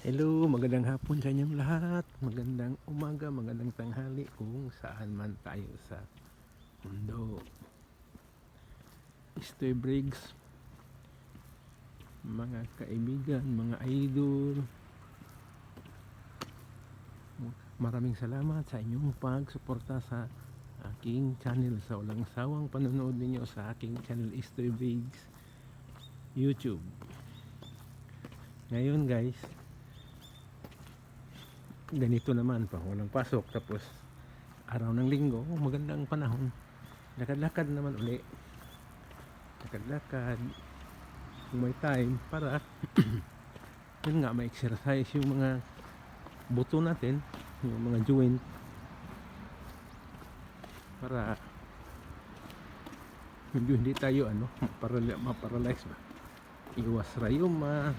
Hello, magandang hapon sa inyong lahat. Magandang umaga, magandang tanghali kung saan man tayo sa mundo. Mr. Briggs, mga kaibigan, mga idol, maraming salamat sa inyong pagsuporta sa aking channel, sa walang sawang panonood ninyo sa aking channel Mr. Briggs YouTube. Ngayon guys, ganito naman pa, walang pasok, tapos araw ng linggo, magandang panahon, lakad-lakad naman uli, lakad-lakad kung may time para yun nga, ma-exercise yung mga buto natin, yung mga joint, para hindi tayo maparalyze ba, iwas rayuma,